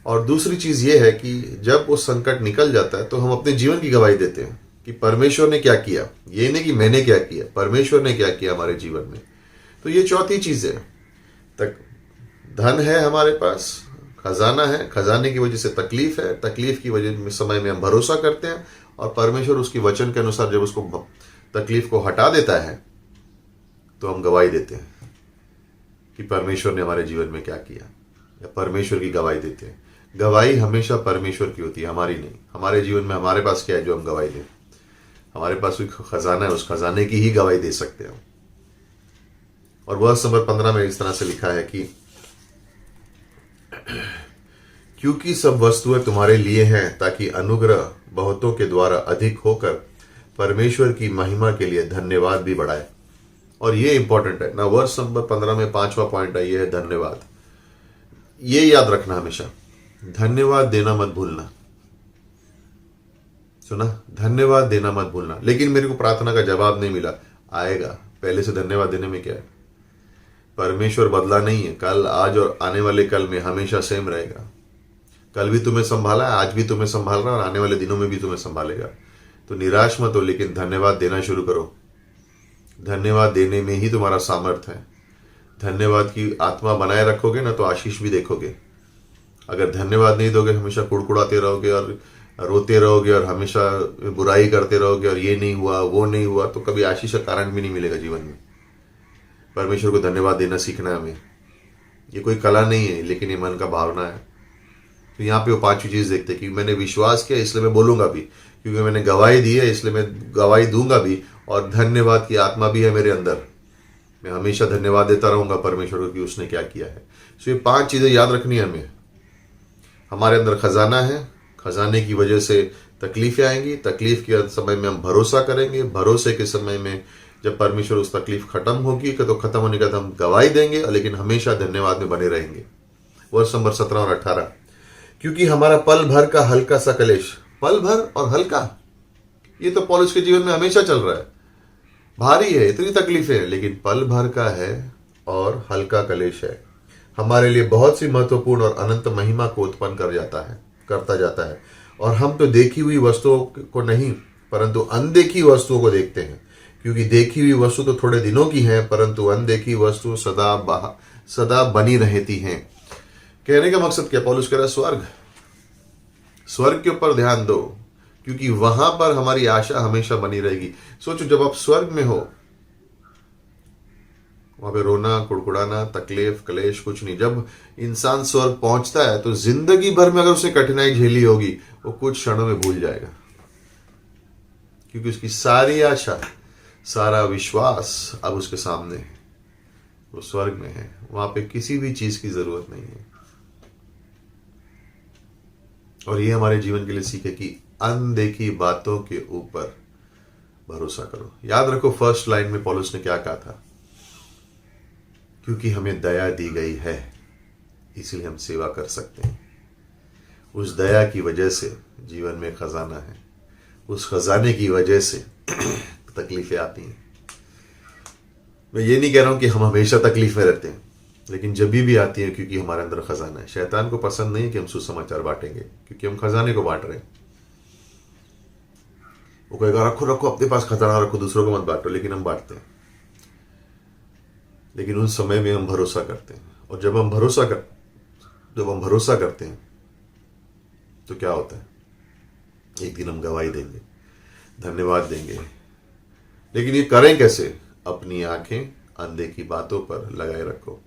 और दूसरी चीज ये है कि जब वो संकट निकल जाता है तो हम अपने जीवन की गवाही देते हैं कि परमेश्वर ने क्या किया। ये नहीं कि मैंने क्या किया, परमेश्वर ने क्या किया हमारे जीवन में। तो ये चौथी चीज है। धन है हमारे पास, खजाना है, खजाने की वजह से तकलीफ है, तकलीफ की वजह में समय में हम भरोसा करते हैं, और परमेश्वर उसकी वचन के अनुसार जब उसको तकलीफ को हटा देता है तो हम गवाही देते हैं कि परमेश्वर ने हमारे जीवन में क्या किया, या परमेश्वर की गवाही देते हैं। गवाही हमेशा परमेश्वर की होती है, हमारी नहीं। हमारे जीवन में हमारे पास क्या है जो हम गवाही दें? हमारे पास कोई खजाना है, उस खजाने की ही गवाही दे सकते हैं। और वर्ष नंबर 15 में इस तरह से लिखा है कि क्योंकि सब वस्तुएं तुम्हारे लिए हैं, ताकि अनुग्रह बहुतों के द्वारा अधिक होकर परमेश्वर की महिमा के लिए धन्यवाद भी बढ़ाए। और ये इंपॉर्टेंट है ना। वर्ष नंबर 15 में 5वां पॉइंट है, ये है धन्यवाद। ये याद रखना हमेशा, धन्यवाद देना मत भूलना। सुना? धन्यवाद देना मत भूलना। लेकिन मेरे को प्रार्थना का जवाब नहीं मिला, आएगा। पहले से धन्यवाद देने में क्या है? परमेश्वर बदला नहीं है, कल, आज और आने वाले कल में हमेशा सेम रहेगा। कल भी तुम्हें संभाला है, आज भी तुम्हें संभाल रहा है, और आने वाले दिनों में भी तुम्हें संभालेगा। तो निराश मत हो, लेकिन धन्यवाद देना शुरू करो। धन्यवाद देने में ही तुम्हारा सामर्थ्य है। धन्यवाद की आत्मा बनाए रखोगे ना तो आशीष भी देखोगे। अगर धन्यवाद नहीं दोगे, हमेशा कुड़कुड़ाते रहोगे और रोते रहोगे और हमेशा बुराई करते रहोगे और ये नहीं हुआ वो नहीं हुआ, तो कभी आशीष का कारण भी नहीं मिलेगा जीवन में। परमेश्वर को धन्यवाद देना सीखना है हमें। ये कोई कला नहीं है, लेकिन ये मन का भावना है। तो यहाँ पे वो 5वीं चीज देखते कि मैंने विश्वास किया इसलिए मैं बोलूंगा भी, क्योंकि मैंने गवाही दी है इसलिए मैं गवाही दूंगा भी, और धन्यवाद की आत्मा भी है मेरे अंदर। मैं हमेशा धन्यवाद देता रहूंगा परमेश्वर को कि उसने क्या किया है। सो ये 5 चीजें याद रखनी है हमें। हमारे अंदर खजाना है, खजाने की वजह से तकलीफें आएंगी, तकलीफ के समय में हम भरोसा करेंगे, भरोसे के समय में जब परमेश्वर उस तकलीफ खत्म होगी तो खत्म होने के बाद हम गवाही देंगे, लेकिन हमेशा धन्यवाद में बने रहेंगे। वर्ष नंबर 17 और 18, क्योंकि हमारा पल भर का हल्का सा कलेश। पल भर और हल्का, ये तो पौलुस के जीवन में हमेशा चल रहा है। भारी है, इतनी तकलीफें है, लेकिन पल भर का है और हल्का कलेश है, हमारे लिए बहुत सी महत्वपूर्ण और अनंत महिमा को उत्पन्न करता जाता है। और हम तो देखी हुई वस्तुओं को नहीं परंतु अनदेखी वस्तुओं को देखते हैं, क्योंकि देखी हुई वस्तु तो थोड़े दिनों की है, परंतु अनदेखी वस्तु सदा बनी रहती हैं। कहने का मकसद क्या? पौलुस कह रहा है स्वर्ग के ऊपर ध्यान दो, क्योंकि वहां पर हमारी आशा हमेशा बनी रहेगी। सोचो, जब आप स्वर्ग में हो, वहां पे रोना, कुड़कुड़ाना, तकलीफ, कलेश कुछ नहीं। जब इंसान स्वर्ग पहुंचता है तो जिंदगी भर में अगर उसे कठिनाई झेली होगी, वो कुछ क्षणों में भूल जाएगा, क्योंकि उसकी सारी आशा, सारा विश्वास अब उसके सामने है। वो स्वर्ग में है, वहां पे किसी भी चीज की जरूरत नहीं है। और ये हमारे जीवन के लिए सीखे कि अनदेखी बातों के ऊपर भरोसा करो। याद रखो, फर्स्ट लाइन में पौलुस ने क्या कहा था? क्योंकि हमें दया दी गई है इसलिए हम सेवा कर सकते हैं। उस दया की वजह से जीवन में खजाना है, उस खजाने की वजह से तकलीफें आती हैं। मैं ये नहीं कह रहा हूं कि हम हमेशा तकलीफ में रहते हैं, लेकिन जब भी आती है क्योंकि हमारे अंदर खजाना है। शैतान को पसंद नहीं है कि हम सुसमाचार बांटेंगे, क्योंकि हम खजाने को बांट रहे हैं। वो कहेगा रखो रखो अपने पास खजाना रखो, दूसरों को मत बांटो, लेकिन हम बांटते हैं। लेकिन उन समय में हम भरोसा करते हैं, और जब हम भरोसा जब हम भरोसा करते हैं तो क्या होता है, एक दिन हम गवाही देंगे, धन्यवाद देंगे। लेकिन ये करें कैसे? अपनी आंखें अंधे की बातों पर लगाए रखो।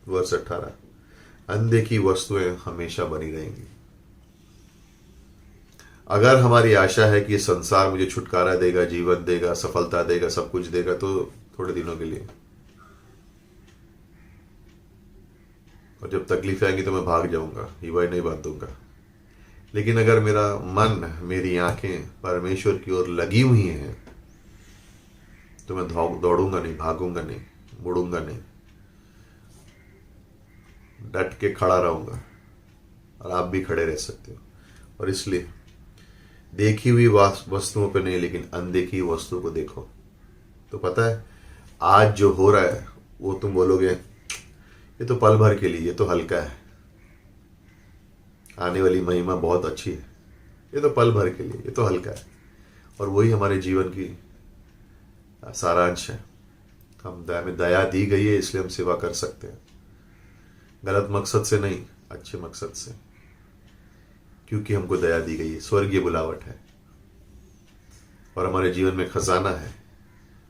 वर्ष 18, अंधे की वस्तुएं हमेशा बनी रहेंगी। अगर हमारी आशा है कि ये संसार मुझे छुटकारा देगा, जीवन देगा, सफलता देगा, सब कुछ देगा, तो थोड़े दिनों के लिए, और जब तकलीफ आएंगी तो मैं भाग जाऊंगा, ये वही नहीं बांधूंगा। लेकिन अगर मेरा मन, मेरी आंखें परमेश्वर की ओर लगी हुई हैं, तो मैं दौड़ूंगा नहीं, भागूंगा नहीं, मुड़ूंगा नहीं, डट के खड़ा रहूंगा। और आप भी खड़े रह सकते हो। और इसलिए देखी हुई वस्तुओं पे नहीं, लेकिन अनदेखी वस्तु को देखो। तो पता है आज जो हो रहा है वो तुम बोलोगे ये तो पल भर के लिए, ये तो हल्का है, आने वाली महिमा बहुत अच्छी है, ये तो पल भर के लिए, ये तो हल्का है। और वही हमारे जीवन की सारांश है। हमें दया दी गई है, इसलिए हम सेवा कर सकते हैं, गलत मकसद से नहीं, अच्छे मकसद से, क्योंकि हमको दया दी गई है। स्वर्गीय बुलावट है और हमारे जीवन में खजाना है।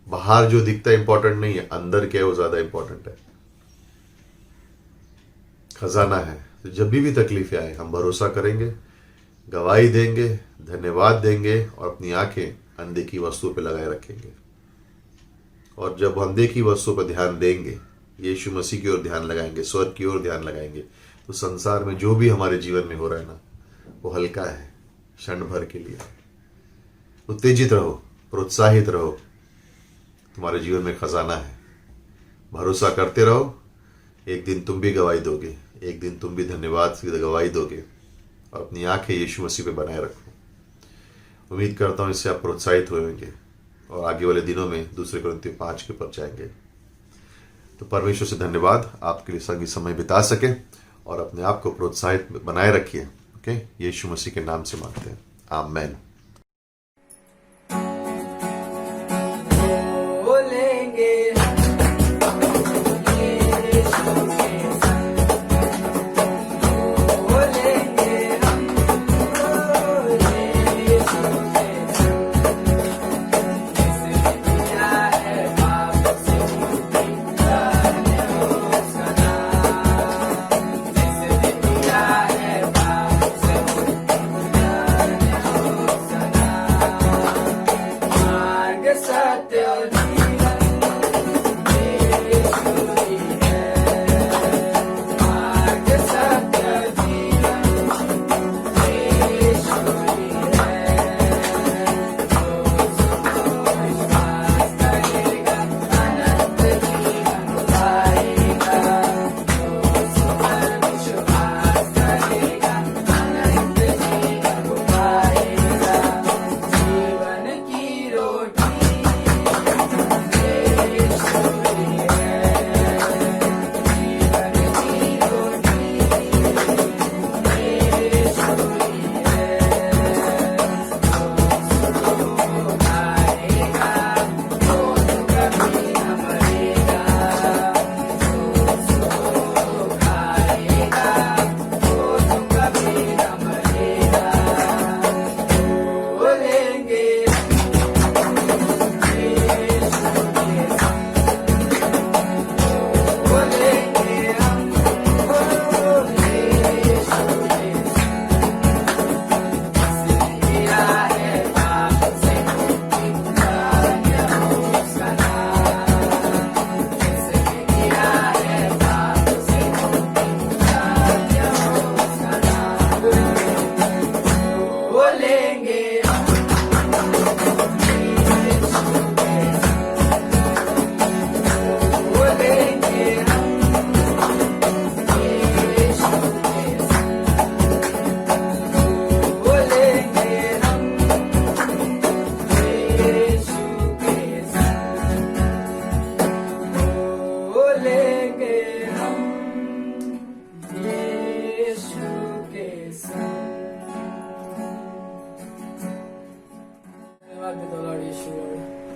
बाहर जो दिखता है इंपॉर्टेंट नहीं है, अंदर क्या है वो ज्यादा इंपॉर्टेंट है। खजाना है। तो जब भी तकलीफें आए हम भरोसा करेंगे, गवाही देंगे, धन्यवाद देंगे और अपनी आंखें अनदेखी वस्तुओं पर लगाए रखेंगे। और जब अनदेखी वस्तुओं पर ध्यान देंगे, यीशु मसीह की ओर ध्यान लगाएंगे, स्वर्ग की ओर ध्यान लगाएंगे, तो संसार में जो भी हमारे जीवन में हो रहा है ना, वो हल्का है, क्षण भर के लिए। उत्तेजित रहो, प्रोत्साहित रहो, तुम्हारे जीवन में खजाना है। भरोसा करते रहो, एक दिन तुम भी गवाही दोगे, एक दिन तुम भी धन्यवाद की गवाही दोगे। और अपनी आंखें यीशु मसीह पे बनाए रखो। उम्मीद करता हूं इससे आप प्रोत्साहित होंगे और आगे वाले दिनों में दूसरे कुरिन्थियों 5 के ऊपर जाएंगे। तो परमेश्वर से धन्यवाद, आपके लिए संगी समय बिता सके और अपने आप को प्रोत्साहित बनाए रखिए। ओके, यीशु मसीह के नाम से मांगते हैं, आमीन। बोलेंगे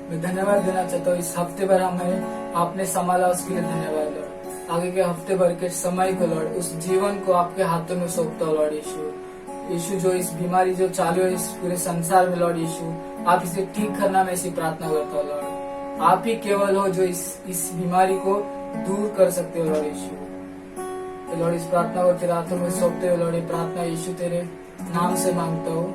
मैं धन्यवाद देना चाहता हूँ। इस हफ्ते भर हमें आपने संभाला, उसके लिए धन्यवाद। आगे के हफ्ते भर के समय को लॉर्ड, उस जीवन को आपके हाथों में सौंपता हूँ लॉर्ड यीशु। यीशु जो इस बीमारी जो चालू है इस पूरे संसार में लॉर्ड यीशु, आप इसे ठीक करना मैं ऐसी प्रार्थना करता हूँ लॉर्ड। आप ही केवल हो जो इस बीमारी को दूर कर सकते हो लॉर्ड यीशु। तो लॉर्ड इस प्रार्थना को तेरे हाथों में सौंपते हो लॉर्ड, ये प्रार्थना यीशु तेरे नाम से मांगता हूँ,